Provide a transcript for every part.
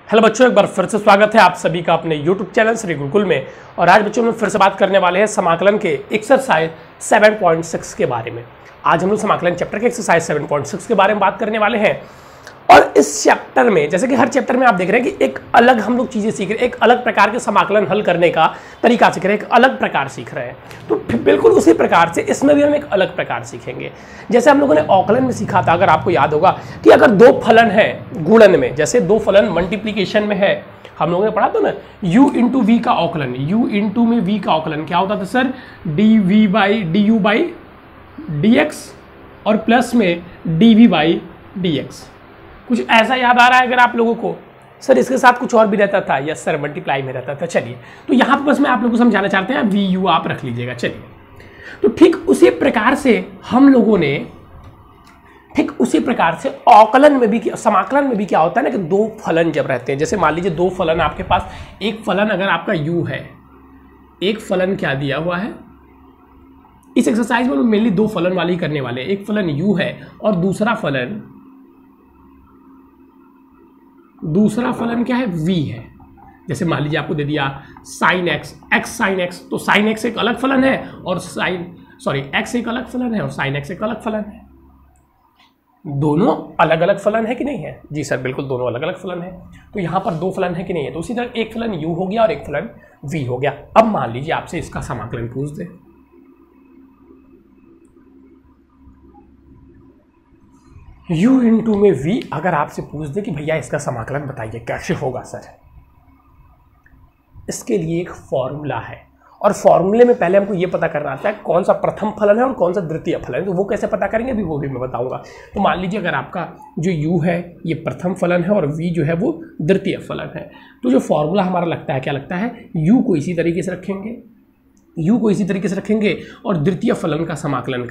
Hello बच्चों, एक बार फिर से स्वागत है आप सभी का अपने YouTube चैनल श्री गुरुकुल में। और आज बच्चों में फिर से बात करने वाले हैं समाकलन के एक्सरसाइज 7.6 के बारे में। आज हम लोग समाकलन चैप्टर के एक्सरसाइज 7.6 के बारे में बात करने वाले हैं। और इस चैप्टर में, जैसे कि हर चैप्टर में आप देख रहे हैं कि एक अलग हम लोग चीज़ें सीख रहे हैं, एक अलग प्रकार के समाकलन हल करने का तरीका सीख रहे हैं, एक अलग प्रकार सीख रहे हैं। तो बिल्कुल उसी प्रकार से इसमें भी हम एक अलग प्रकार सीखेंगे। जैसे हम लोगों ने ऑकलन में सीखा था, अगर आपको याद होगा कि अगर दो फलन है गुणन में, जैसे दो फलन मल्टीप्लीकेशन में है, हम लोगों ने पढ़ा था ना u इंटू वी का औकलन, u इंटू में v का औकलन क्या होता था sir, dv by du by dx और प्लस में dv बाई dx। कुछ ऐसा याद आ रहा है अगर आप लोगों को? सर इसके साथ कुछ और भी रहता था। यस सर, मल्टीप्लाई में रहता था। चलिए, तो यहाँ पर बस मैं आप लोगों को समझाना चाहते हैं, वी यू आप रख लीजिएगा। चलिए, तो ठीक उसी प्रकार से हम लोगों ने, ठीक उसी प्रकार से औकलन में भी, समाकलन में भी क्या होता है ना कि दो फलन जब रहते हैं, जैसे मान लीजिए दो फलन आपके पास, एक फलन अगर आपका u है, एक फलन क्या दिया हुआ है, इस एक्सरसाइज में मेनली दो फलन वाली ही करने वाले हैं। एक फलन u है और दूसरा फलन क्या है, v है। जैसे मान लीजिए आपको दे दिया sin x, x sin x, तो sin x एक अलग फलन है और x एक अलग फलन है और sin x एक अलग फलन है। दोनों अलग अलग फलन है कि नहीं है? जी सर बिल्कुल, दोनों अलग अलग फलन है। तो यहाँ पर दो फलन है कि नहीं है? तो उसी तरह एक फलन u हो गया और एक फलन v हो गया। अब मान लीजिए आपसे इसका समाकलन पूछ दे, u इंटू में v अगर आपसे पूछ दे कि भैया इसका समाकलन बताइए कैसे होगा सर, इसके लिए एक फॉर्मूला है। और फॉर्मूले में पहले हमको ये पता करना आता है कौन सा प्रथम फलन है और कौन सा द्वितीय फलन है। तो वो कैसे पता करेंगे अभी वो भी मैं बताऊंगा। तो मान लीजिए अगर आपका जो u है ये प्रथम फलन है और v जो है वो द्वितीय फलन है, तो जो फॉर्मूला हमारा लगता है, क्या लगता है, u को इसी तरीके से रखेंगे और द्वितीय फलन का समाकलन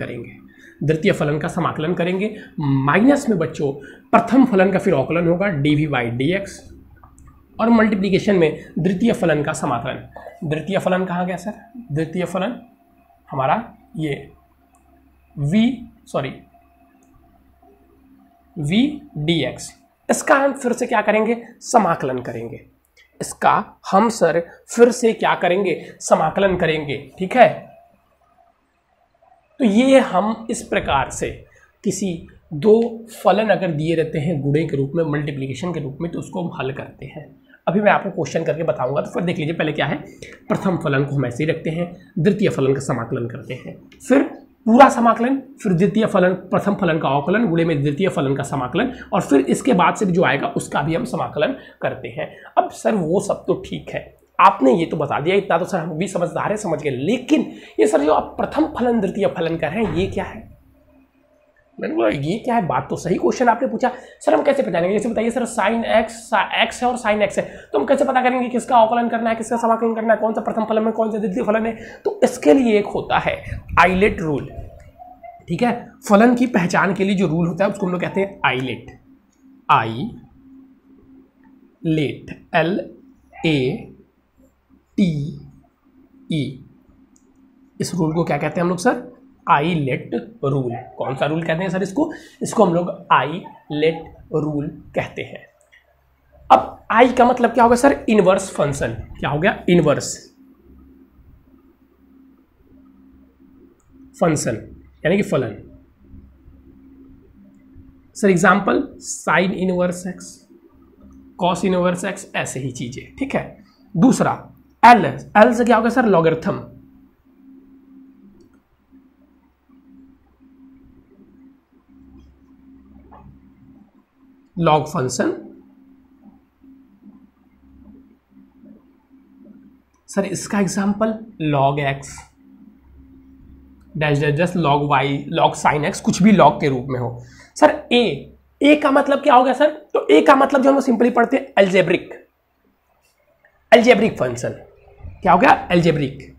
करेंगे। माइनस में बच्चों प्रथम फलन का फिर औकलन होगा dv बाई dx और मल्टीप्लिकेशन में द्वितीय फलन का समाकलन। द्वितीय फलन कहाँ गया सर? द्वितीय फलन हमारा ये v dx, इसका हम फिर से क्या करेंगे, समाकलन करेंगे। इसका हम सर फिर से क्या करेंगे, समाकलन करेंगे। ठीक है, तो ये हम इस प्रकार से किसी दो फलन अगर दिए रहते हैं गुणे के रूप में, मल्टीप्लिकेशन के रूप में, तो उसको हम हल करते हैं। अभी मैं आपको क्वेश्चन करके बताऊंगा, तो फिर देख लीजिए। पहले क्या है, प्रथम फलन को हम ऐसे ही रखते हैं, द्वितीय फलन का समाकलन करते हैं, फिर पूरा समाकलन, फिर द्वितीय फलन, प्रथम फलन का अवकलन गुणे में द्वितीय फलन का समाकलन, और फिर इसके बाद से जो आएगा उसका भी हम समाकलन करते हैं। अब सर वो सब तो ठीक है, आपने ये तो बता दिया, इतना तो सर हम भी समझदार है, समझ गए। लेकिन ये सर जो आप प्रथम फलन द्वितीय फलन कर रहे हैं, ये क्या है? मैंने बोला ये क्या है? बात तो सही, क्वेश्चन आपने पूछा सर हम कैसे पहचानेंगे? जैसे बताइए सर sin x है और sin x है, तो हम कैसे पता करेंगे किसका अवकलन करना है, किसका समाकलन करना है, कौन सा प्रथम फलन है, कौन सा द्वितीय फलन है? तो इसके लिए एक होता है आइलेट रूल। ठीक है, फलन की पहचान के लिए जो रूल होता है उसको हम लोग कहते हैं आइलेट, LATE। इस रूल को क्या कहते हैं हम लोग सर? Islet rule. कौन सा रूल कहते हैं सर इसको? इसको हम लोग आइलेट रूल कहते हैं। अब आई का मतलब क्या होगा सर? Inverse function. क्या हो गया? इनवर्स फंक्शन यानी कि फलन। Sir example sine inverse x, cos inverse x, ऐसे ही चीजें। ठीक है, दूसरा एल से क्या होगा sir? Logarithm. Log function. Sir इसका example log x dash dash dash, log y, log sine x, कुछ भी लॉग के रूप में हो। सर ए का मतलब क्या हो गया सर? तो ए का मतलब जो हम सिंपली पढ़ते हैं एल्जेब्रिक फंक्शन। क्या हो गया? एल्जेब्रिक।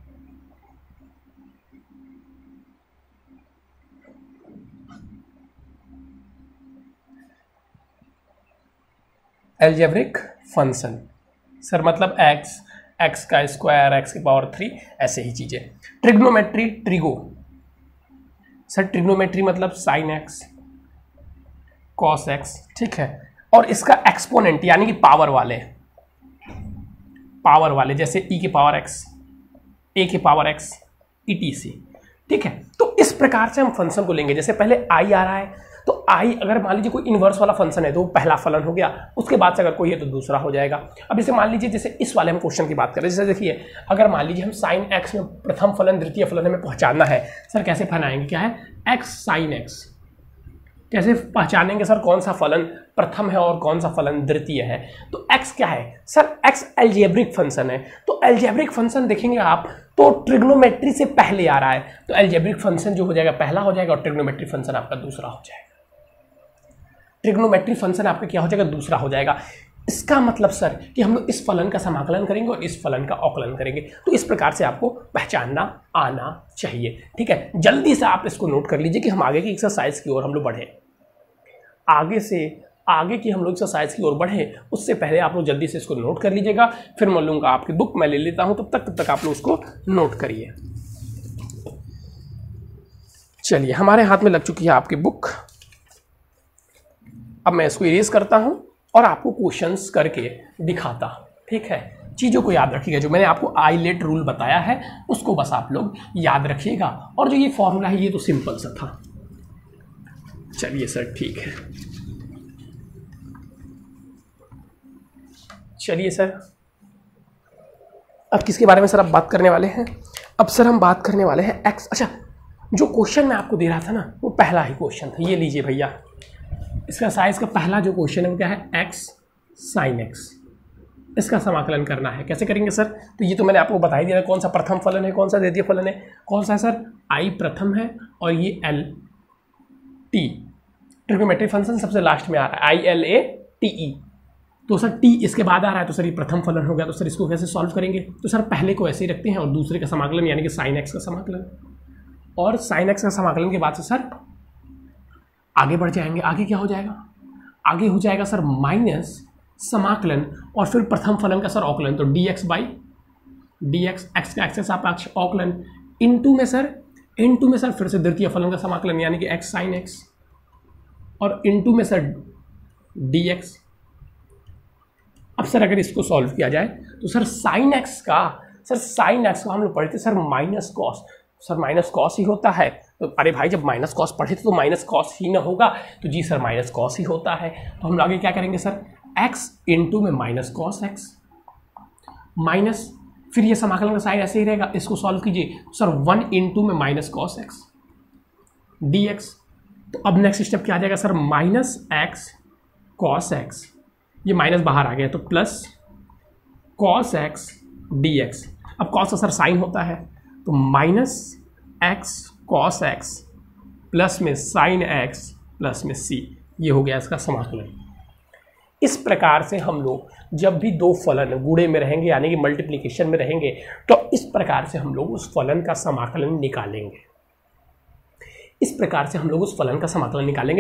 एल्जेब्रिक फंक्शन सर मतलब एक्स का स्क्वायर, एक्स की पावर 3, ऐसे ही चीजें। ट्रिग्नोमेट्री, सर ट्रिग्नोमेट्री मतलब साइन एक्स, कॉस एक्स। ठीक है, और इसका एक्सपोनेंट यानी कि पावर वाले जैसे e की पावर x, a की पावर x, etc। ठीक है, तो इस प्रकार से हम फंक्शन को लेंगे। जैसे पहले i आ रहा है तो i अगर मान लीजिए कोई इन्वर्स वाला फंक्शन है तो वो पहला फलन हो गया, उसके बाद से अगर कोई है तो दूसरा हो जाएगा। अब इसे मान लीजिए जैसे इस वाले हम क्वेश्चन की बात करें, जैसे देखिए अगर मान लीजिए हम साइन x में प्रथम फलन द्वितीय फलन हमें पहचानना है, सर कैसे पहचानेंगे, क्या है x साइन x, कैसे पहचानेंगे सर कौन सा फलन प्रथम है और कौन सा फलन द्वितीय है। तो x क्या है सर, x अलजेब्रिक फंक्शन है। तो अलजेब्रिक फंक्शन देखेंगे आप तो ट्रिग्नोमेट्री से पहले आ रहा है, तो अलजेब्रिक फंक्शन जो हो जाएगा पहला हो जाएगा और ट्रिग्नोमेट्री फंक्शन आपका दूसरा हो जाएगा। ट्रिग्नोमेट्री फंक्शन आपका क्या हो जाएगा, दूसरा हो जाएगा। इसका मतलब सर कि हम लोग इस फलन का समाकलन करेंगे और इस फलन का अवकलन करेंगे। तो इस प्रकार से आपको पहचानना आना चाहिए। ठीक है, जल्दी से आप इसको नोट कर लीजिए कि हम आगे की एक्सरसाइज की ओर हम लोग बढ़े। आगे की हम लोग एक्सरसाइज की ओर बढ़े उससे पहले आप लोग जल्दी से इसको नोट कर लीजिएगा। फिर मैं लूँगा आपकी बुक, मैं ले लेता हूँ, तब तक आप लोग उसको नोट करिए। चलिए, हमारे हाथ में लग चुकी है आपकी बुक। अब मैं इसको इरेज करता हूँ और आपको क्वेश्चंस करके दिखाता हूँ। ठीक है, चीज़ों को याद रखिएगा, जो मैंने आपको आईलेट रूल बताया है उसको बस आप लोग याद रखिएगा। और जो ये फॉर्मूला है ये तो सिंपल सा था। चलिए सर, ठीक है, चलिए सर, अब किसके बारे में सर आप बात करने वाले हैं? अब सर हम बात करने वाले हैं एक्स। अच्छा, जो क्वेश्चन मैं आपको दे रहा था ना वो पहला ही क्वेश्चन था, ये लीजिए भैया। इसका साइज का पहला जो क्वेश्चन है वो क्या है, एक्स साइन एक्स। इसका समाकलन करना है। कैसे करेंगे सर? तो ये तो मैंने आपको बता ही दिया कौन सा प्रथम फलन है, कौन सा द्वितीय फलन है। कौन सा है सर? आई प्रथम है और ये एल टी। ट्रिग्नोमेट्रिक फंक्शन सबसे लास्ट में आ रहा है, I L A T E. तो सर टी इसके बाद आ रहा है, तो सर ये प्रथम फलन हो गया। तो सर इसको कैसे सॉल्व करेंगे? तो सर पहले को ऐसे ही रखते हैं और दूसरे का समाकलन यानी कि साइन एक्स का समाकलन। और साइन एक्स का समाकलन के बाद से सर आगे बढ़ जाएंगे। आगे क्या हो जाएगा? आगे हो जाएगा सर माइनस समाकलन और फिर प्रथम फलन का सर अवकलन। तो D x by D x, x का एक्सेस आपका अवकलन, इनटू में सर फिर से द्वितीय फलन का समाकलन यानी कि एक्स साइन एक्स, और इनटू में सर डी एक्स। अब सर अगर इसको सॉल्व किया जाए तो सर साइन एक्स का हम लोग पढ़े थे sir minus cos. Sir minus cos ही होता है। तो अरे भाई जब माइनस कॉस पढ़े थे तो माइनस कॉस ही ना होगा? तो जी सर माइनस कॉस ही होता है। तो हम आगे क्या करेंगे सर? एक्स इंटू में माइनस कॉस एक्स माइनस, फिर ये समाकलन का साइन ऐसे ही रहेगा, इसको सॉल्व कीजिए सर 1 इंटू में minus cos x D x. तो अब नेक्स्ट स्टेप क्या आ जाएगा sir? Minus x cos x, ये माइनस बाहर आ गया तो plus cos x D x. अब कॉस का सर साइन होता है तो minus x cos x plus में साइन एक्स प्लस में सी, ये हो गया इसका समाकलन। इस प्रकार से हम लोग जब भी दो फलन गुणे में रहेंगे यानी कि मल्टीप्लिकेशन में रहेंगे तो इस प्रकार से हम लोग उस फलन का समाकलन निकालेंगे।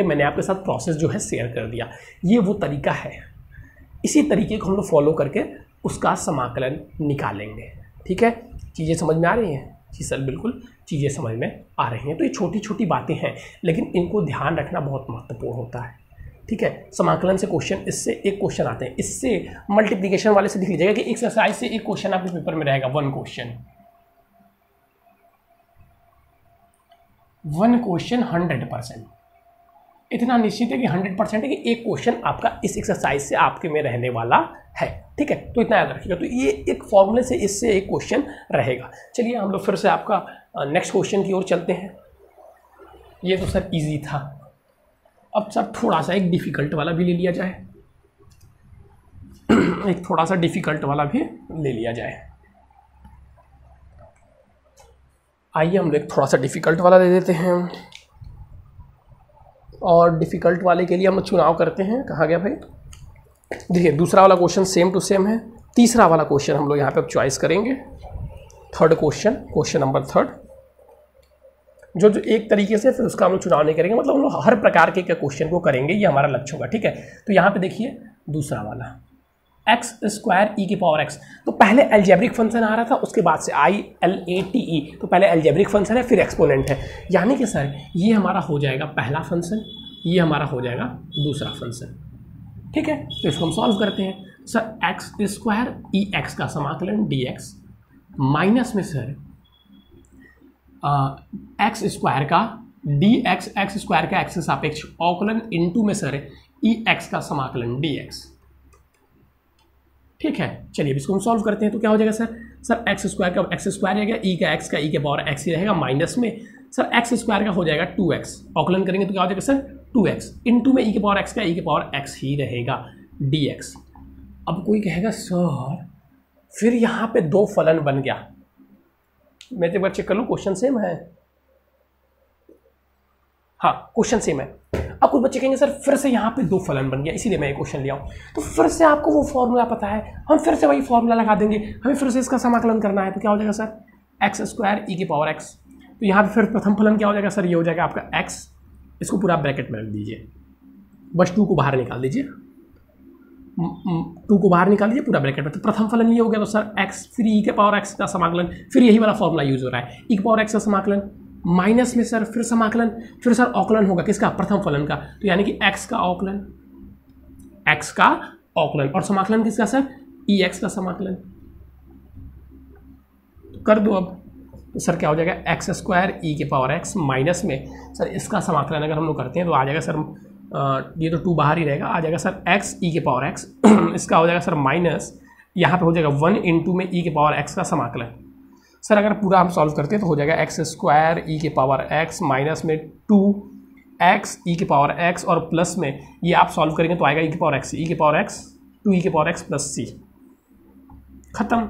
मैंने आपके साथ प्रोसेस जो है शेयर कर दिया, ये वो तरीका है। इसी तरीके को हम लोग फॉलो करके उसका समाकलन निकालेंगे। ठीक है, चीज़ें समझ में आ रही हैं? जी सर बिल्कुल चीज़ें समझ में आ रही हैं। तो ये छोटी छोटी बातें हैं लेकिन इनको ध्यान रखना बहुत महत्वपूर्ण होता है। ठीक है, समाकलन से क्वेश्चन, इससे एक क्वेश्चन आते हैं, इससे मल्टीप्लिकेशन वाले से लिख लीजिएगा कि एक्सरसाइज से एक क्वेश्चन आपके पेपर में रहेगा, वन क्वेश्चन 100%। इतना निश्चित है कि 100% है कि एक क्वेश्चन आपका इस एक्सरसाइज से आपके में रहने वाला है। ठीक है, तो इतना याद रखिएगा। तो ये एक फॉर्मूले से इससे एक क्वेश्चन रहेगा। चलिए हम लोग फिर से आपका नेक्स्ट क्वेश्चन की ओर चलते हैं। ये तो सर इजी था। अब सर थोड़ा सा एक डिफ़िकल्ट वाला भी ले लिया जाए। आइए हम लोग थोड़ा सा डिफ़िकल्ट वाला ले लेते हैं। और डिफ़िकल्ट वाले के लिए हम चुनाव करते हैं। कहाँ गया भाई? देखिए दूसरा वाला क्वेश्चन सेम टू सेम है। तीसरा वाला क्वेश्चन हम लोग यहाँ पे अब चॉइस करेंगे। थर्ड क्वेश्चन नंबर 3 जो एक तरीके से, फिर उसका हम लोग चुनाव नहीं करेंगे, मतलब हम लोग हर प्रकार के क्वेश्चन को करेंगे, ये हमारा लक्ष्य होगा। ठीक है, तो यहाँ पे देखिए दूसरा वाला एक्स स्क्वायर ई की पावर एक्स। तो पहले अलजेब्रिक फंक्शन आ रहा था, उसके बाद से I L A T E. तो पहले अलजेब्रिक फंक्शन है फिर एक्सपोनेंट है, यानी कि सर ये हमारा हो जाएगा पहला फंक्शन, ये हमारा हो जाएगा दूसरा फंक्शन। ठीक है, तो इसको हम सॉल्व करते हैं। सर एक्स स्क्वायर ई एक्स का समाकलन डी एक्स माइनस में सर एक्स स्क्वायर का डी एक्स, एक्स स्क्वायर का एक्स के सापेक्ष अवकलन इनटू में सर ई एक्स का समाकलन डी एक्स। ठीक है, चलिए इसको हम सॉल्व करते हैं। तो क्या हो जाएगा सर एक्स स्क्वायर का एक्स स्क्वायर रहेगा, ई का एक्स का ई के पावर एक्स ही रहेगा, माइनस में सर एक्स स्क्वायर का हो जाएगा 2x, अवकलन करेंगे तो क्या हो जाएगा सर 2x, इनटू में ई के पावर एक्स का ई के पावर एक्स ही रहेगा dx। अब कोई कहेगा सर फिर यहाँ पे दो फलन बन गया, मैं तो एक बार चेक कर लूँ क्वेश्चन सेम है। हाँ क्वेश्चन सेम है। अब कुछ बच्चे कहेंगे सर फिर से यहाँ पे दो फलन बन गया, इसीलिए मैं ये क्वेश्चन लिया हूँ। तो फिर से आपको वो फॉर्मूला पता है, हम फिर से वही फॉर्मूला लगा देंगे, हमें फिर से इसका समाकलन करना है। तो क्या हो जाएगा सर एक्स स्क्वायर ई की पावर एक्स। तो यहाँ पे फिर प्रथम फलन क्या हो जाएगा सर, ये हो जाएगा आपका x, इसको पूरा ब्रैकेट में रख दीजिए, बस 2 को बाहर निकाल दीजिए, 2 को बाहर निकाल दीजिए पूरा ब्रैकेट में। तो प्रथम फलन ये हो गया, तो सर x फिर ई के पावर x का समाकलन, फिर यही वाला फॉर्मूला यूज हो रहा है, ई के पावर x का समाकलन माइनस में सर फिर समाकलन, फिर सर अवकलन होगा किसका, प्रथम फलन का, तो यानी कि x का अवकलन, x का अवकलन, और समाकलन किसका सर ई एक्स का समाकलन। तो कर दो अब, तो सर क्या हो जाएगा एक्स स्क्वायर ई के पावर एक्स माइनस में सर इसका समाकलन अगर हम लोग करते हैं तो आ जाएगा सर ये तो 2 बाहर ही रहेगा, आ जाएगा सर एक्स ई के पावर एक्स इसका हो जाएगा सर माइनस, यहाँ पे हो जाएगा 1 इंटू में ई के पावर एक्स का समाकलन। सर अगर पूरा हम सॉल्व करते हैं तो हो जाएगा एक्स स्क्वायर ई के पावर एक्स माइनस में 2 एक्स ई के पावर एक्स, और प्लस में ये आप सॉल्व करेंगे तो आएगा ई के पावर एक्स, ई के पावर एक्स 2 ई के पावर एक्स प्लस सी, खत्म।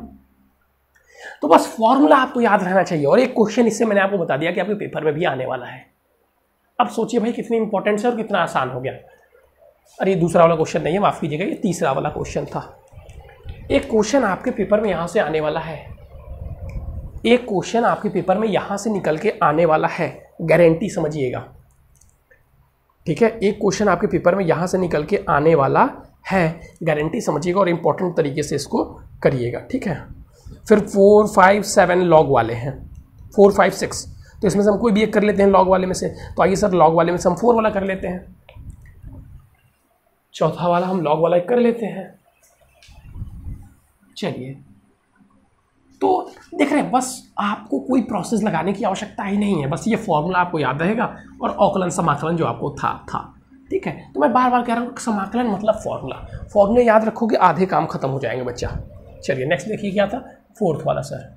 तो बस फॉर्मूला आपको याद रहना चाहिए, और एक क्वेश्चन इससे मैंने आपको बता दिया कि आपके पेपर में भी आने वाला है। अब सोचिए भाई कितनी इंपॉर्टेंट है और कितना आसान हो गया। अरे ये दूसरा वाला क्वेश्चन नहीं है, माफ़ कीजिएगा, ये तीसरा वाला क्वेश्चन था। एक क्वेश्चन आपके पेपर में यहाँ से आने वाला है, एक क्वेश्चन आपके पेपर में यहाँ से निकल के आने वाला है, गारंटी समझिएगा। ठीक है, एक क्वेश्चन आपके पेपर में यहाँ से निकल के आने वाला है, गारंटी समझिएगा और इम्पोर्टेंट तरीके से इसको करिएगा। ठीक है, फिर 4, 5, 7 लॉग वाले हैं, 4, 5, 6, तो इसमें से हम कोई भी एक कर लेते हैं लॉग वाले में से। तो आइए सर लॉग वाले में से हम 4 वाला कर लेते हैं, चौथा वाला हम लॉग वाला कर लेते हैं। चलिए, तो देख रहे हैं बस आपको कोई प्रोसेस लगाने की आवश्यकता ही नहीं है, बस ये फॉर्मूला आपको याद रहेगा और अवकलन समाकलन जो आपको था। ठीक है, तो मैं बार बार कह रहा हूँ समाकलन मतलब फॉर्मूला याद रखोगे, आधे काम खत्म हो जाएंगे बच्चा। चलिए नेक्स्ट देखिए क्या था, 4th वाला sir,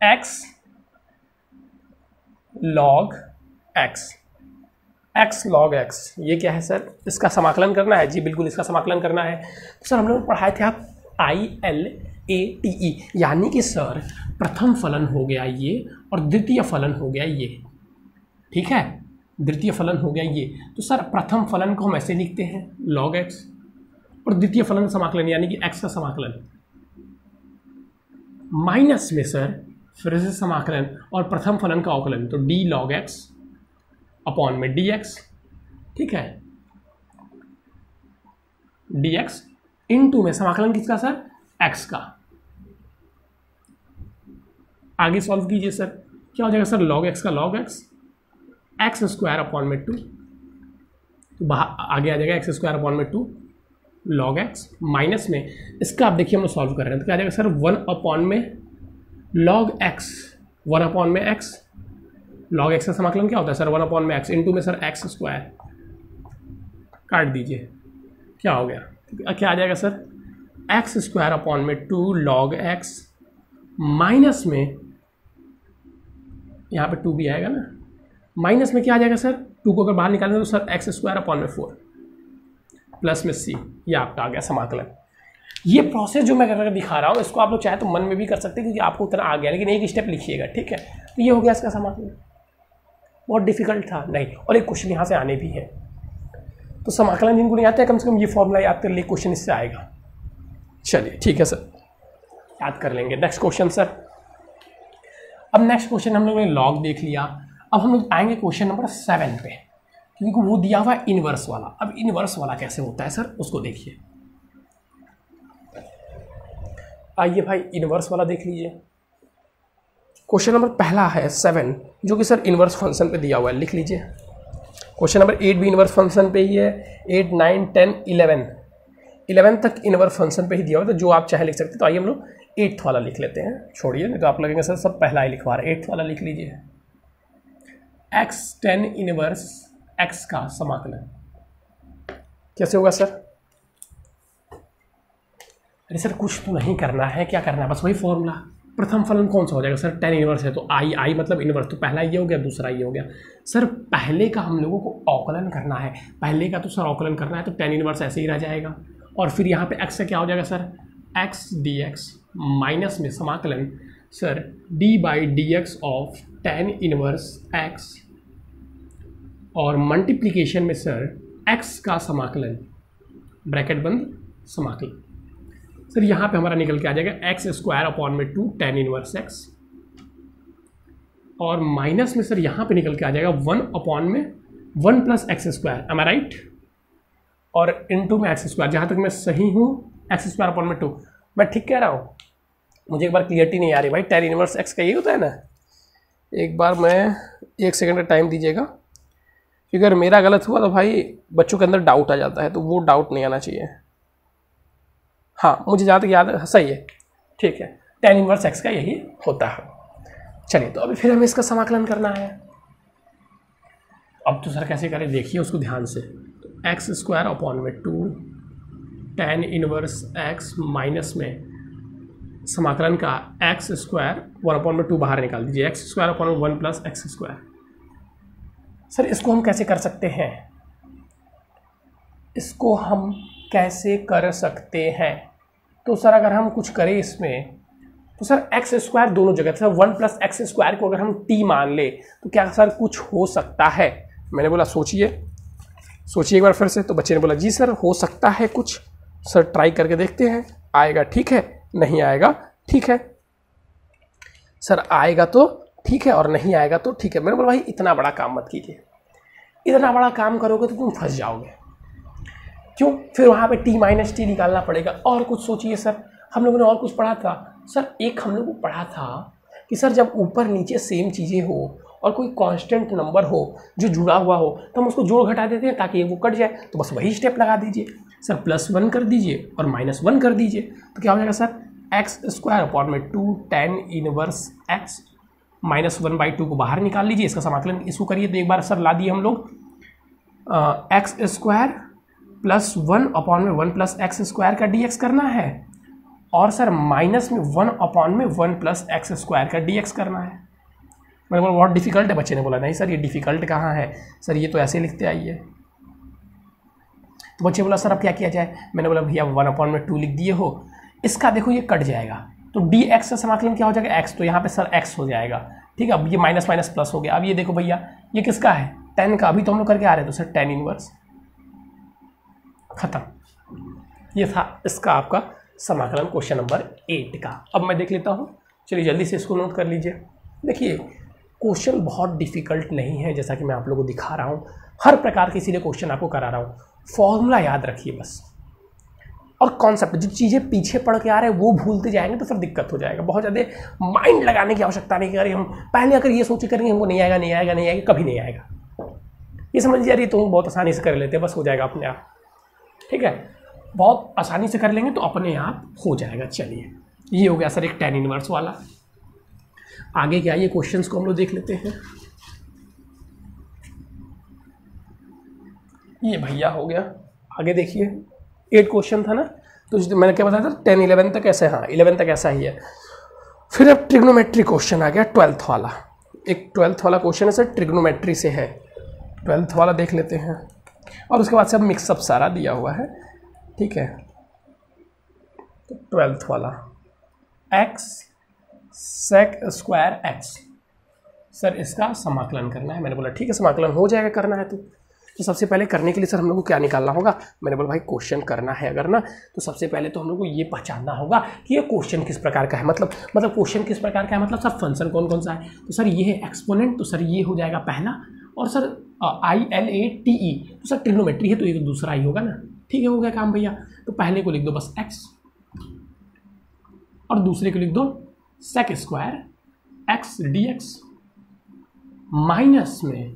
x log x, x log x, ये क्या है सर, इसका समाकलन करना है। जी बिल्कुल, इसका समाकलन करना है। तो सर हम लोग पढ़ाए थे आप ILATE, यानी कि सर प्रथम फलन हो गया ये और द्वितीय फलन हो गया ये। ठीक है, द्वितीय फलन हो गया ये। तो सर प्रथम फलन को हम ऐसे लिखते हैं log x, और द्वितीय फलन का समाकलन यानी कि x का समाकलन माइनस में सर फिर से समाकलन और प्रथम फलन का अवकलन, तो d log x अपॉन में dx। ठीक है, dx इनटू में समाकलन किसका सर, x का। आगे सॉल्व कीजिए सर, क्या हो जाएगा सर log x का log x, x square upon में 2, तो आगे आ जाएगा x स्क्वायर अपॉन में 2 log x माइनस में इसका, आप देखिए हम लोग सॉल्व कर रहे हैं तो क्या आ जाएगा सर 1 अपॉन में log x, 1 अपॉन में x, log x का समाकलन क्या होता है सर 1 अपॉन में x इनटू में सर x स्क्वायर, काट दीजिए, क्या हो गया, क्या आ जाएगा सर x स्क्वायर अपॉन में 2 log x माइनस में, यहाँ पे 2 भी आएगा ना, माइनस में क्या आ जाएगा सर 2 को अगर बाहर निकालेंगे तो सर x स्क्वायर अपॉन में 4 प्लस में c, ये आपका आ गया समाकलन। ये प्रोसेस जो मैं करके दिखा रहा हूँ इसको आप लोग चाहे तो मन में भी कर सकते हैं क्योंकि आपको उतना आ गया, लेकिन एक स्टेप लिखिएगा। ठीक है, तो ये हो गया इसका समाकलन, बहुत डिफिकल्ट था नहीं, और एक क्वेश्चन यहाँ से आने भी है। तो समाकलन जिनको नहीं आता है कम से कम ये फॉर्मूला याद कर लिए, क्वेश्चन इससे आएगा। चलिए ठीक है सर, याद कर लेंगे। नेक्स्ट क्वेश्चन सर, अब नेक्स्ट क्वेश्चन हम लोगों ने लॉग देख लिया, अब हम लोग आएंगे क्वेश्चन नंबर 7 पे, क्योंकि वो दिया हुआ है इनवर्स वाला। अब इनवर्स वाला कैसे होता है सर, उसको देखिए। आइए भाई इनवर्स वाला देख लीजिए। क्वेश्चन नंबर पहला है 7, जो कि सर इनवर्स फंक्शन पे दिया हुआ है, लिख लीजिए। क्वेश्चन नंबर 8 भी इनवर्स फंक्शन पे ही है, 8, 9, 10, 11 तक इनवर्स फंक्शन पे ही दिया हुआ, तो जो आप चाहे लिख सकते हैं। तो आइए हम लोग 8th वाला लिख लेते हैं, छोड़िए नहीं तो आप लगेंगे सर सब पहला ही लिखवा रहे हैं। 8th वाला लिख लीजिए, x tan इनवर्स x का समाकलन कैसे होगा सर? अरे सर कुछ तो नहीं करना है, क्या करना है, बस वही फॉर्मूला। प्रथम फलन कौन सा हो जाएगा सर? tan इनवर्स है तो आई मतलब इनवर्स, तो पहला ये हो गया, दूसरा ये हो गया। सर पहले का हम लोगों को अवकलन करना है, पहले का तो सर अवकलन करना है, तो tan इनवर्स ऐसे ही रह जाएगा। और फिर यहाँ पे x से क्या हो जाएगा सर? x dx माइनस में समाकलन sir d/dx of tan inverse x, और मल्टीप्लिकेशन में सर x का समाकलन ब्रैकेट बंद समाकलन। सर यहाँ पे हमारा निकल के आ जाएगा x² 2 tan इनवर्स x, और माइनस में सर यहाँ पे निकल के आ जाएगा 1 प्लस x²। एम आई राइट? और इनटू में x², जहाँ तक मैं सही हूँ x² 2, मैं ठीक कह रहा हूँ? मुझे एक बार क्लियरिटी नहीं आ रही भाई, tan इनवर्स x का ये होता है ना। एक बार मैं 1 सेकंड का टाइम दीजिएगा, क्योंकि अगर मेरा गलत हुआ तो भाई बच्चों के अंदर डाउट आ जाता है, तो वो डाउट नहीं आना चाहिए। हाँ मुझे जहाँ तक याद है सही है, ठीक है, tan इनवर्स x का यही होता है। चलिए तो अभी फिर हमें इसका समाकलन करना है। अब तो सर कैसे करें देखिए उसको ध्यान से। तो x² 2 tan inverse x minus में समाकलन का x² 1/2 बाहर निकाल दीजिए, x² 1 प्लस x²। सर इसको हम कैसे कर सकते हैं? इसको हम कैसे कर सकते हैं? तो सर अगर हम कुछ करें इसमें, तो सर x² दोनों जगह, सर 1 प्लस x² को अगर हम t मान ले तो क्या सर कुछ हो सकता है? मैंने बोला सोचिए एक बार फिर से। तो बच्चे ने बोला जी सर हो सकता है कुछ। सर ट्राई करके देखते हैं, आएगा ठीक है, नहीं आएगा ठीक है। सर आएगा तो ठीक है और नहीं आएगा तो ठीक है। मैंने बोला भाई इतना बड़ा काम मत कीजिए, इतना बड़ा काम करोगे तो तुम फंस जाओगे। क्यों? फिर वहाँ पे t-t निकालना पड़ेगा। और कुछ सोचिए सर, हम लोगों ने और कुछ पढ़ा था सर, एक हम लोगों को पढ़ा था कि सर जब ऊपर नीचे सेम चीज़ें हो और कोई कांस्टेंट नंबर हो जो जुड़ा हुआ हो तो हम उसको जोड़ घटा देते हैं ताकि वो कट जाए। तो बस वही स्टेप लगा दीजिए सर, +1 कर दीजिए और -1 कर दीजिए, तो क्या हो जाएगा sir? x² 2 tan inverse x -1/2 को बाहर निकाल लीजिए, इसका समाकलन इसको करिए। तो एक बार सर ला दिए हम लोग x² +1 1 प्लस x² का dx करना है, और सर माइनस में 1 प्लस x² का dx करना है। मैंने बोला बहुत डिफिकल्ट है। बच्चे ने बोला नहीं सर ये डिफिकल्ट कहाँ है सर, ये तो ऐसे लिखते आइए। तो बच्चे बोला सर अब क्या किया जाए? मैंने बोला भैया 1/2 लिख दिए हो, इसका देखो ये कट जाएगा, तो dx का समाकलन क्या हो जाएगा? x, तो यहाँ पे सर x हो जाएगा, ठीक है। अब ये माइनस माइनस प्लस हो गया। अब ये देखो भैया ये किसका है? tan का, अभी तो हम लोग करके आ रहे हैं, तो सर tan इनवर्स खत्म। ये था इसका आपका समाकलन क्वेश्चन नंबर 8 का। अब मैं देख लेता हूँ, चलिए जल्दी से इसको नोट कर लीजिए। देखिए क्वेश्चन बहुत डिफिकल्ट नहीं है, जैसा कि मैं आप लोगों को दिखा रहा हूँ, हर प्रकार के इसीलिए क्वेश्चन आपको करा रहा हूँ। फॉर्मूला याद रखिए बस, और कॉन्सेप्ट, जो चीज़ें पीछे पढ़ के आ रहे हैं वो भूलते जाएंगे तो फिर दिक्कत हो जाएगा। बहुत ज़्यादा माइंड लगाने की आवश्यकता नहीं करें। हम पहले अगर ये सोचे करेंगे हमको नहीं आएगा, कभी नहीं आएगा, ये समझ लीजिए। तो बहुत आसानी से कर लेते हैं, बस हो जाएगा अपने आप, ठीक है। बहुत आसानी से कर लेंगे तो अपने आप हो जाएगा। चलिए ये हो गया सर एक tan इनवर्स वाला। आगे क्या ये क्वेश्चंस को हम लोग देख लेते हैं। ये भैया हो गया, आगे देखिए 8 क्वेश्चन था ना, तो मैंने क्या बताया था 10 11 तक ऐसे, हाँ 11 तक ऐसा ही है। फिर अब ट्रिग्नोमेट्री क्वेश्चन आ गया 12th वाला। एक 12th वाला क्वेश्चन है सर, ट्रिग्नोमेट्री से है, 12th वाला देख लेते हैं। और उसके बाद से अब मिक्सअप सारा दिया हुआ है, ठीक है। तो 12th वाला x sec² x, सर इसका समाकलन करना है। मैंने बोला ठीक है समाकलन हो जाएगा, करना है तो सबसे पहले करने के लिए सर हम लोग को क्या निकालना होगा? मैंने बोला भाई क्वेश्चन करना है अगर ना, तो सबसे पहले तो हम लोग को ये पहचानना होगा कि ये क्वेश्चन किस प्रकार का है। मतलब क्वेश्चन किस प्रकार का है, मतलब सर फंक्शन कौन कौन सा है। तो सर ये है एक्सपोनेंट, तो सर ये हो जाएगा पहला। और सर ILATE, तो सर ट्रिग्नोमेट्री है तो ये तो दूसरा ही होगा ना, ठीक है। हो गया काम भैया। तो पहले को लिख दो बस x, और दूसरे को लिख दो sec² x dx, माइनस में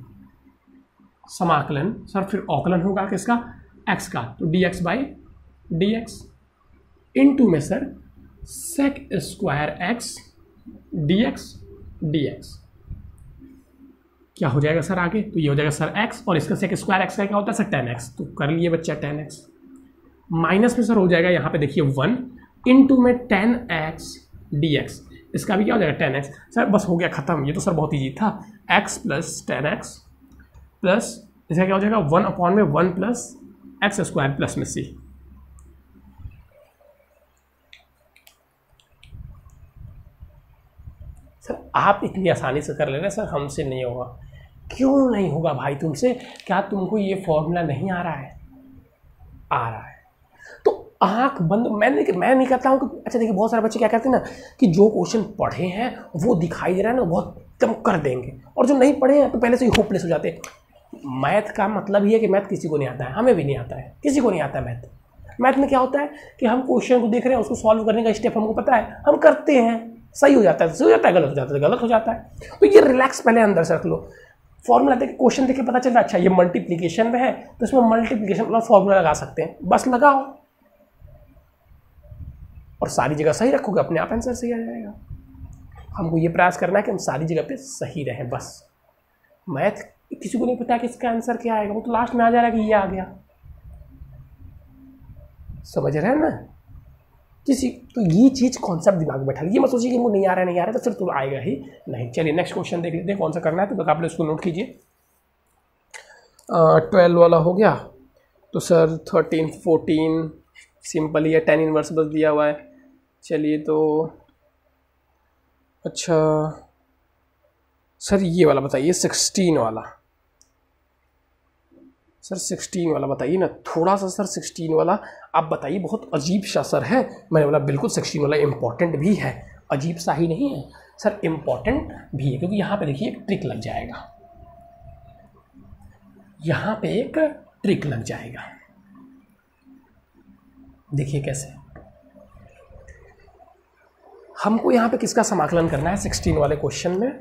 समाकलन सर फिर अवकलन होगा किसका, x का, तो dx बाई dx इनटू में सर sec square x dx dx क्या हो जाएगा सर आगे, तो ये हो जाएगा सर x और इसका सेक स्क्वायर x का क्या होता है सर tan x, तो कर लिए बच्चा tan x माइनस में सर हो जाएगा यहाँ पे देखिए 1 इनटू में tan x dx, इसका भी क्या हो जाएगा tan x। सर बस हो गया खत्म, ये तो सर बहुत ईजी था। x plus tan x plus इसका क्या हो जाएगा 1 अपॉन में 1 प्लस एक्स स्क्वायर प्लस में c। सर आप इतनी आसानी से कर ले रहे सर, हमसे नहीं होगा। क्यों नहीं होगा भाई तुमसे, क्या तुमको ये फॉर्मूला नहीं आ रहा है? आ रहा है तो आंख बंद। मैं नहीं कहता हूँ कि अच्छा देखिए बहुत सारे बच्चे क्या कहते हैं ना कि जो क्वेश्चन पढ़े हैं वो दिखाई दे रहा है ना बहुत एकदम कर देंगे, और जो नहीं पढ़े हैं तो पहले से ही होपलेस हो जाते हैं। मैथ का मतलब ये है कि मैथ किसी को नहीं आता है, हमें भी नहीं आता है, किसी को नहीं आता है मैथ। मैथ में क्या होता है कि हम क्वेश्चन को देख रहे हैं, उसको सॉल्व करने का स्टेप हमको पता है, हम करते हैं, सही हो जाता है तो सही हो जाता है, गलत हो जाता है गलत हो जाता है। तो ये रिलैक्स पहले अंदर से रख लो। फॉर्मूला देख क्वेश्चन देख के पता चल रहा है अच्छा ये मल्टीप्लिकेशन में है तो इसमें मल्टीप्लिकेशन वाला फॉर्मूला लगा सकते हैं, बस लगाओ और सारी जगह सही रखोगे अपने आप आंसर सही आ जाएगा। हमको ये प्रयास करना है कि हम सारी जगह पे सही रहें बस। मैथ किसी को नहीं पता कि इसका आंसर क्या आएगा, वो तो लास्ट में आ जा रहा है कि ये आ गया, समझ रहे हैं ना किसी। तो ये चीज़ कॉन्सेप्ट दिमाग में बैठा ली, ये मत सोचिए कि वो नहीं आ रहा है तो फिर तो आएगा ही नहीं। चलिए नेक्स्ट क्वेश्चन देख लेते हैं कौन सा करना है, तो बस आप लोग इसको नोट कीजिए। 12 वाला हो गया तो सर 13 14 सिंपल ही है, 10 इनवर्स बस दिया हुआ है। चलिए तो अच्छा सर ये वाला बताइए 16 वाला, सर 16 वाला बताइए ना थोड़ा सा। सर 16 वाला आप बताइए, बहुत अजीब सा सर है। मैंने बोला बिल्कुल 16 वाला इम्पॉर्टेंट भी है, अजीब सा ही नहीं है सर, इम्पॉर्टेंट भी है, क्योंकि यहाँ पे देखिए एक ट्रिक लग जाएगा, यहाँ पे एक ट्रिक लग जाएगा। देखिए कैसे हमको यहाँ पे किसका समाकलन करना है 16 वाले क्वेश्चन में।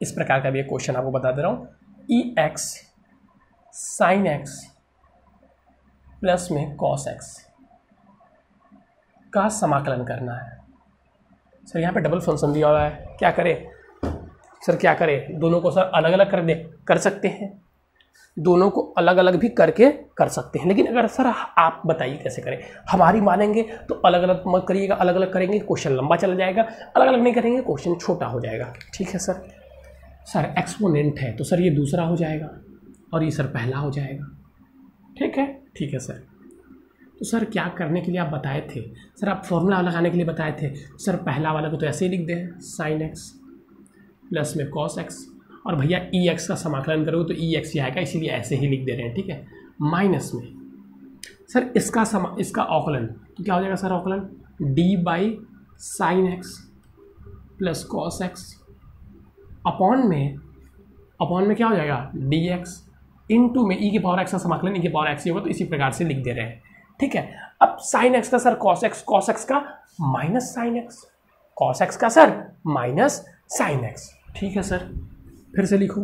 इस प्रकार का भी एक क्वेश्चन आपको बता दे रहा हूँ, ई एक्स साइन एक्स प्लस में कॉस एक्स का समाकलन करना है। सर यहाँ पे डबल फंक्शन दिया हुआ है, क्या करें सर, क्या करें? दोनों को सर अलग अलग कर सकते हैं, दोनों को अलग अलग भी करके कर सकते हैं, लेकिन अगर सर आप बताइए कैसे करें। हमारी मानेंगे तो अलग अलग मत करिएगा, अलग अलग करेंगे क्वेश्चन लंबा चला जाएगा, अलग अलग नहीं करेंगे क्वेश्चन छोटा हो जाएगा। ठीक है सर। सर एक्सपोनेंट है तो सर ये दूसरा हो जाएगा और ये सर पहला हो जाएगा। ठीक है, ठीक है सर। तो सर क्या करने के लिए आप बताए थे सर, आप फॉर्मूला लगाने के लिए बताए थे सर। पहला वाला को तो ऐसे ही लिख दें, साइन एक्स प्लस में कॉस एक्स, और भैया ई एक्स का समाकलन करोगे तो ई एक्स ही आएगा, इसीलिए ऐसे ही लिख दे रहे हैं। ठीक है, माइनस में सर इसका अवकलन तो क्या हो जाएगा सर, अवकलन D by sine x plus cos x upon में क्या हो जाएगा डी एक्स इंटू में ई के पावर एक्स का समाकलन ई के पावर एक्स ही होगा, तो इसी प्रकार से लिख दे रहे हैं। ठीक है, अब साइन एक्स का सर कॉस एक्स का minus sine x, cos x का सर माइनस साइन एक्स। ठीक है सर, फिर से लिखो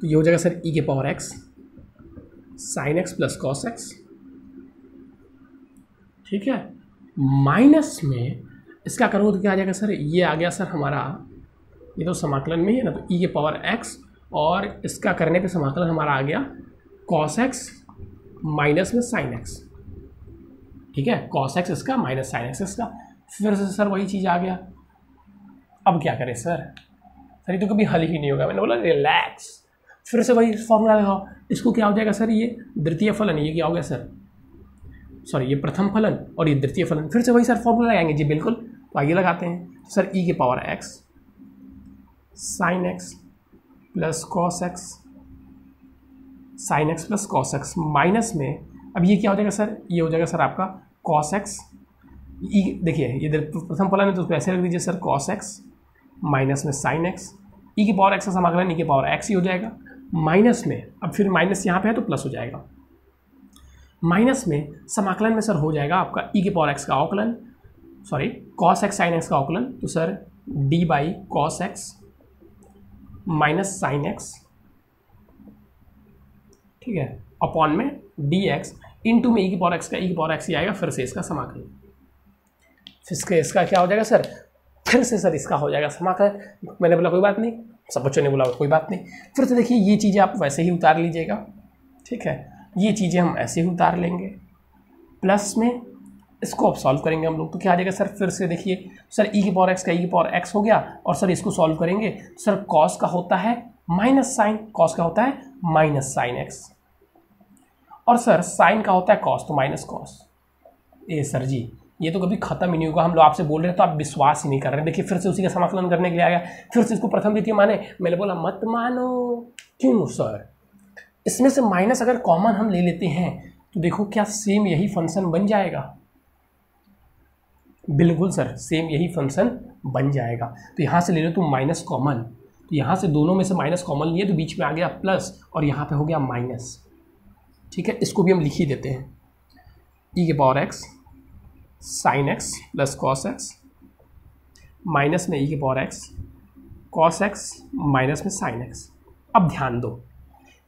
तो ये हो जाएगा सर ई के power x sine x plus cos x. ठीक है, माइनस में इसका करूँ तो क्या आ जाएगा सर, ये आ गया सर हमारा, ये तो समाकलन में ही है ना, तो ई के पावर एक्स और इसका करने पे समाकलन हमारा आ गया कॉस एक्स माइनस में साइन एक्स। ठीक है, कॉस एक्स इसका माइनस साइन एक्स इसका, फिर से सर वही चीज़ आ गया। अब क्या करें सर, ये तो कभी हल ही नहीं होगा। मैंने बोला रिलैक्स, फिर से वही फॉर्मूला लगाओ। इसको क्या हो जाएगा सर, ये द्वितीय फलन, ये क्या हो गया सर, सॉरी ये प्रथम फलन और ये द्वितीय फलन, फिर से वही सर फॉर्मूला लगाएंगे जी बिल्कुल। तो आइए लगाते हैं सर, ई के power x sine x plus cos x, sine x plus cos x minus में, अब ये क्या हो जाएगा सर, ये हो जाएगा सर आपका कॉस एक्स, ई देखिए ये प्रथम फलन है तो उसको ऐसे रख दीजिए सर, कॉस एक्स माइनस में साइन एक्स, ई की पावर एक्स का समाकलन ई की पावर एक्स ही हो जाएगा, माइनस में अब फिर माइनस यहाँ पे है तो प्लस हो जाएगा। माइनस में समाकलन में सर हो जाएगा आपका ई के पावर एक्स का अवकलन, sorry cos x sine x का अवकलन, तो sir D by cos x minus sine x ठीक है, अपॉन में dx इंटू में e की पावर x का e की पावर x ही आएगा, फिर से इसका समाकलन, फिर इसका क्या हो जाएगा सर, फिर से सर इसका हो जाएगा समाकलन। मैंने बोला कोई बात नहीं, सब बच्चों ने बोला कोई बात नहीं। फिर से देखिए ये चीज़ें आप वैसे ही उतार लीजिएगा, ठीक है, ये चीज़ें हम ऐसे ही उतार लेंगे, प्लस में इसको अब सॉल्व करेंगे हम लोग, तो क्या आ जाएगा सर, फिर से देखिए सर e की पावर x का e की पावर x हो गया, और सर इसको सॉल्व करेंगे सर कॉस का होता है माइनस साइन, कॉस का होता है माइनस साइन x, और सर साइन का होता है कॉस, तो माइनस कॉस। ए सर जी ये तो कभी खत्म ही नहीं होगा, हम लोग आपसे बोल रहे हैं तो आप विश्वास ही नहीं कर रहे हैं। देखिए फिर से उसी का समाकलन करने के लिए आ गया, फिर से इसको प्रथम द्वितीय माने, मैंने बोला मत मानो। क्यों सर, इसमें से माइनस अगर कॉमन हम ले लेते हैं तो देखो क्या सेम यही फंक्शन बन जाएगा, बिल्कुल सर सेम यही फंक्शन बन जाएगा। तो यहाँ से ले लो तुम माइनस कॉमन, तो यहाँ से दोनों में से माइनस कॉमन लिए तो बीच में आ गया प्लस, और यहाँ पे हो गया माइनस, ठीक है, इसको भी हम लिख ही देते हैं, e की power x sine x plus cos x minus में e की power x cos x minus में साइन x। अब ध्यान दो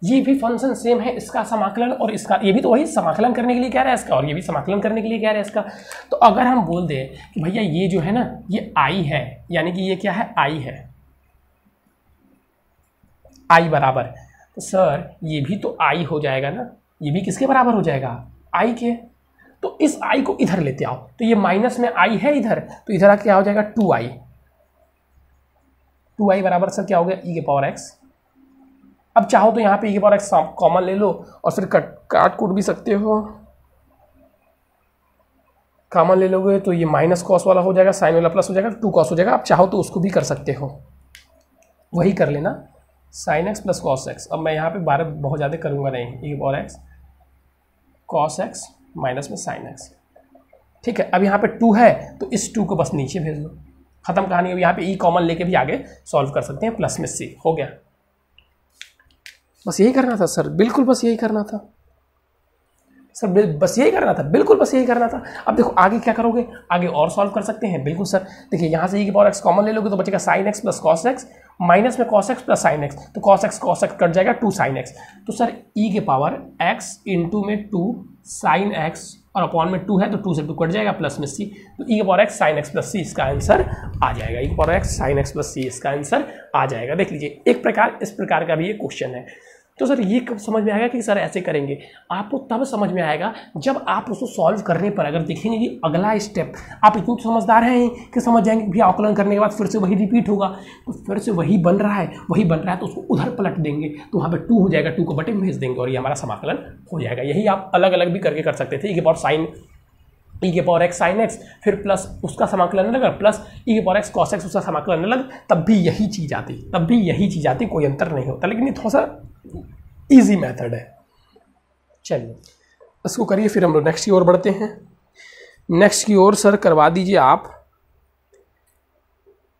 ये भी फंक्शन सेम है, इसका समाकलन और इसका, ये भी तो वही समाकलन करने के लिए कह रहा है इसका, और ये भी समाकलन करने के लिए कह रहा है इसका। तो अगर हम बोल दें कि भैया ये जो है ना ये i है, यानी कि ये क्या है, i है, i बराबर, तो सर ये भी तो i हो जाएगा ना, ये भी किसके बराबर हो जाएगा, i के। तो इस i को इधर लेते आओ, तो ये माइनस में i है इधर, तो इधर क्या हो जाएगा 2i, 2i बराबर सर क्या हो गया e की पावर x। अब चाहो तो यहाँ पे e की पावर x कॉमन ले लो और फिर काट कूट भी सकते हो, कॉमन ले लोगे तो ये माइनस कॉस वाला हो जाएगा, साइन वाला प्लस हो जाएगा, 2 कॉस हो जाएगा। आप चाहो तो उसको भी कर सकते हो, वही कर लेना sine x plus cos x। अब मैं यहाँ पे 12 बहुत ज़्यादा करूँगा नहीं, e की power x cos x minus में साइन x, ठीक है। अब यहाँ पे 2 है तो इस 2 को बस नीचे भेज दो, खत्म कहानी। अब यहाँ पे e कॉमन लेके भी आगे सॉल्व कर सकते हैं, प्लस में c हो गया। बस यही करना था सर, बिल्कुल बस यही करना था सर, बस यही करना था, बिल्कुल बस यही करना था। अब देखो आगे क्या करोगे, आगे और सॉल्व कर सकते हैं, बिल्कुल सर। देखिए यहाँ से e की पावर x कॉमन ले लोगे तो बचेगा sine x plus cos x minus में cos x plus sine x, तो cos x कट जाएगा 2 साइन x। तो सर e के पावर x इंटू में 2 साइन x और अपॉन में 2 है तो 2 से 2 कट जाएगा, प्लस में c, तो e के power x sine x plus c इसका आंसर आ जाएगा, e के power x sine x plus c इसका आंसर आ जाएगा। देख लीजिए एक प्रकार इस प्रकार का भी ये क्वेश्चन है। तो सर ये कब समझ में आएगा कि सर ऐसे करेंगे, आपको तब समझ में आएगा जब आप उसको सॉल्व करने पर अगर देखेंगे कि अगला स्टेप, आप इतने समझदार हैं कि समझ जाएंगे कि भैया आकलन करने के बाद फिर से वही रिपीट होगा, तो फिर से वही बन रहा है तो उसको उधर पलट देंगे, तो वहाँ पर 2 हो जाएगा, 2 को बटे में भेज देंगे और ये हमारा समाकलन हो जाएगा। यही आप अलग अलग भी करके कर सकते थे, e के पावर x साइन x फिर प्लस उसका समाकलन अलग, प्लस e के पावर x कॉस x उसका समाकलन अलग, तब भी यही चीज़ आती, कोई अंतर नहीं होता। लेकिन ये थोड़ा सा इजी मेथड है। चलिए इसको करिए, फिर हम लोग नेक्स्ट की ओर बढ़ते हैं। नेक्स्ट की ओर सर करवा दीजिए आप,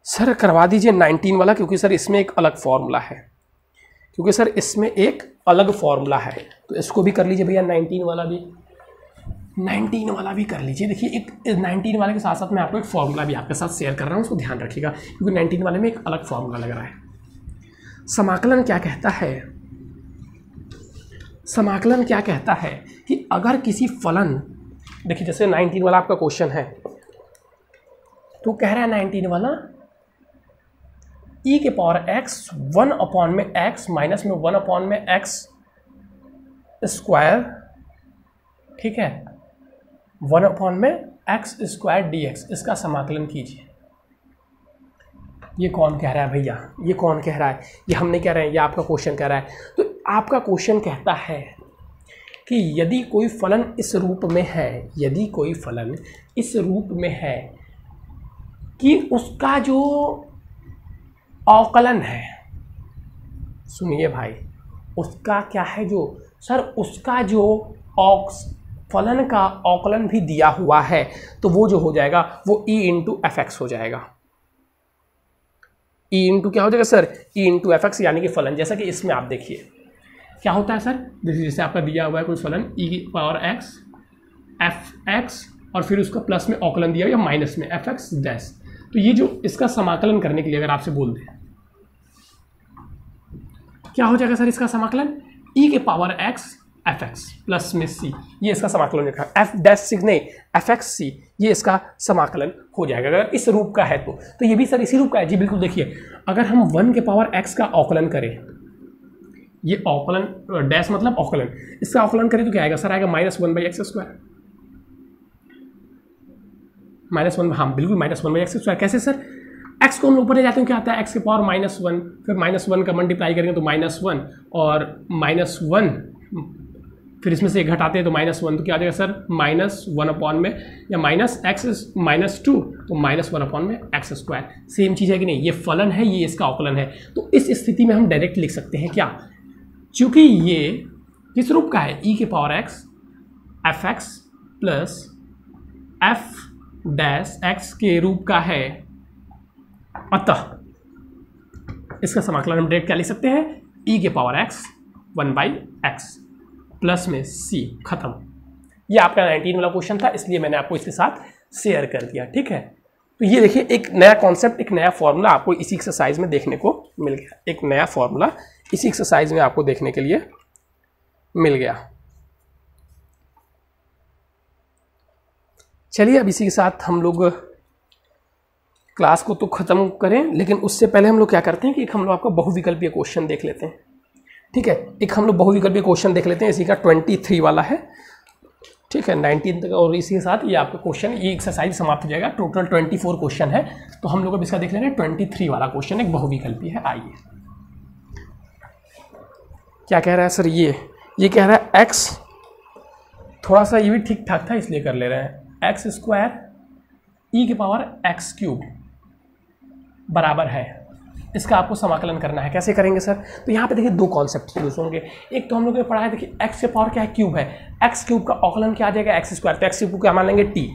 सर करवा दीजिए 19 वाला, क्योंकि सर इसमें एक अलग फॉर्मूला है, तो इसको भी कर लीजिए भैया, 19 वाला भी कर लीजिए। देखिए एक 19 वाले के साथ साथ मैं आपको एक फॉर्मूला भी आपके साथ शेयर कर रहा हूँ, उसको ध्यान रखिएगा, क्योंकि 19 वाले में एक अलग फॉर्मूला लग रहा है। समाकलन क्या कहता है कि अगर किसी फलन, देखिए जैसे 19 वाला आपका क्वेश्चन है, तो कह रहा है 19 वाला e के पावर x 1 अपॉन में x माइनस में 1 अपॉन में x स्क्वायर, ठीक है, 1 अपॉन में x स्क्वायर dx, इसका समाकलन कीजिए। ये कौन कह रहा है भैया, ये कौन कह रहा है, ये हम नहीं कह रहे हैं, ये आपका क्वेश्चन कह रहा है। तो आपका क्वेश्चन कहता है कि यदि कोई फलन इस रूप में है कि उसका जो अवकलन है, सुनिए भाई, उसका क्या है जो सर, उसका जो फलन का अवकलन भी दिया हुआ है, तो वो जो हो जाएगा वो e इंटू एफ एक्स हो जाएगा। e इंटू क्या हो जाएगा sir, e into F x, यानी कि फलन, जैसा कि इसमें आप देखिए क्या होता है सर, जैसे आपका दिया हुआ है कोई फलन e की पावर x एफ एक्स और फिर उसका प्लस में अवकलन दिया या माइनस में एफ एक्स डैश, तो ये जो इसका समाकलन करने के लिए अगर आपसे बोल दें क्या हो जाएगा सर, इसका समाकलन ई के power x F x plus में सी, ये इसका समाकलन लिखा है। एफ डैश सी नहीं, एफ एक्स सी, ये इसका समाकलन हो जाएगा अगर इस रूप का है तो ये भी सर इसी रूप का है जी, बिल्कुल। देखिए अगर हम 1 के पावर एक्स का अवकलन करें, ये अवकलन डैश मतलब अवकलन, इसका अवकलन करें तो क्या आएगा सर? आएगा -1/x²। -1, हाँ बिल्कुल -1/x²। कैसे सर? x को हम ऊपर ले जाते हैं, क्या आता है? x के पावर -1, फिर -1 का मल्टीप्लाई करेंगे तो -1 और -1, फिर इसमें से एक घटाते हैं तो -1, तो क्या आ जाएगा सर? -1 में, या -2 तो -1 में x²। सेम चीज़ है कि नहीं? ये फलन है, ये इसका अवकलन है। तो इस स्थिति में हम डायरेक्ट लिख सकते हैं क्या? चूंकि ये किस रूप का है? e के power x F x plus F dash x के रूप का है, अतः इसका समाकलन हम डायरेक्ट क्या लिख सकते हैं? e के पावर x 1/x प्लस में c, खत्म। ये आपका 19 वाला क्वेश्चन था, इसलिए मैंने आपको इसके साथ शेयर कर दिया, ठीक है। तो ये देखिए एक नया कॉन्सेप्ट, एक नया फॉर्मूला आपको इसी एक्सरसाइज में देखने को मिल गया। एक नया फॉर्मूला इसी एक्सरसाइज में आपको देखने के लिए मिल गया। चलिए अब इसी के साथ हम लोग क्लास को तो ख़त्म करें, लेकिन उससे पहले हम लोग क्या करते हैं कि एक हम लोग आपका बहुविकल्पीय क्वेश्चन देख लेते हैं, ठीक है। एक हम लोग बहुविकल्पीय क्वेश्चन देख लेते हैं, इसी का 23 वाला है, ठीक है, 19 तक। और इसी के साथ ये आपका क्वेश्चन, ये एक्सरसाइज समाप्त हो जाएगा। टोटल 24 क्वेश्चन है, तो हम लोग अब इसका देख लेंगे 23 वाला क्वेश्चन, एक बहुविकल्पीय है। आइए क्या कह रहा है सर? ये कह रहा है x, थोड़ा सा ये भी ठीक ठाक था इसलिए कर ले रहे हैं, x² e के पावर x³ बराबर है, इसका आपको समाकलन करना है। कैसे करेंगे सर? तो यहाँ पे देखिए दो कॉन्सेप्ट यूज होंगे। एक तो हम लोग ने पढ़ा है, देखिए x के पावर क्या है? क्यूब है, x³ का अवकलन क्या आ जाएगा? x²। तो x³ को क्या मान लेंगे? t।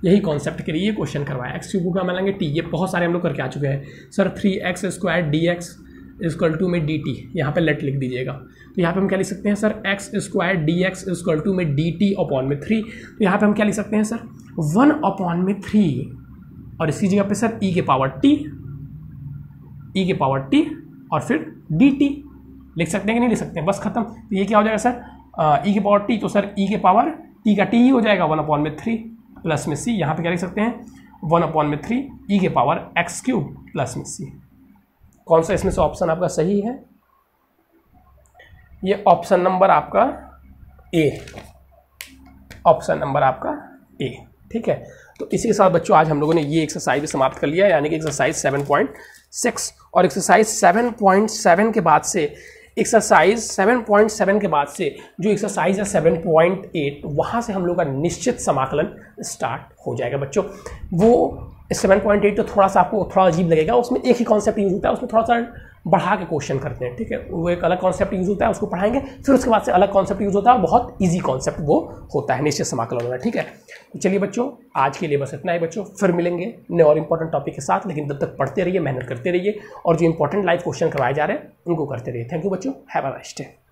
यही कॉन्सेप्ट के लिए ये क्वेश्चन करवाया, x³ को क्या मान लेंगे? t। ये बहुत सारे हम लोग करके आ चुके हैं sir. 3x² dx equal to में dt, यहाँ पे लेट लिख दीजिएगा। तो यहाँ पे हम क्या लिख सकते हैं sir? x² dx equal to में dt अपॉन में 3। तो यहाँ पे हम क्या लिख सकते हैं सर? 1/3, और इसी जगह पे सर e के पावर t और फिर dt लिख सकते हैं कि नहीं लिख सकते हैं? बस खत्म। तो ये क्या हो जाएगा सर? e के पावर t, तो सर e के पावर t का t ही हो जाएगा 1/3 प्लस में c। यहाँ पे क्या लिख सकते हैं? 1/3 e के पावर x³ प्लस में c। कौन सा इसमें से ऑप्शन आपका सही है? ये ऑप्शन नंबर आपका ए, ऑप्शन नंबर आपका ए, ठीक है। तो इसी के साथ बच्चों आज हम लोगों ने ये एक्सरसाइज समाप्त कर लिया, यानी कि एक्सरसाइज 7.6। और एक्सरसाइज 7.7 के बाद से, एक्सरसाइज 7.7 के बाद से जो एक्सरसाइज है 7.8, वहाँ से हम लोग का निश्चित समाकलन स्टार्ट हो जाएगा बच्चों। वो 7.8 तो थोड़ा सा आपको थोड़ा अजीब लगेगा, उसमें एक ही कॉन्सेप्ट यूज होता है, उसमें थोड़ा सा बढ़ा के क्वेश्चन करते हैं, ठीक है। वो एक अलग कॉन्सेप्ट यूज होता है, उसको पढ़ाएंगे, फिर उसके बाद से अलग कॉन्सेप्ट यूज होता है, बहुत इजी कॉन्सेप्ट वो होता है, निश्चित समाकलन वाला, ठीक है। तो चलिए बच्चों आज के लिए बस इतना ही बच्चों, फिर मिलेंगे नए और इंपॉर्टेंट टॉपिक के साथ। लेकिन तब तक पढ़ते रहिए, मेहनत करते रहिए, और जो इंपॉर्टेंट लाइव क्वेश्चन करवाए जा रहे हैं उनको करते रहिए। थैंक यू बच्चों, हैव अ नाइस डे।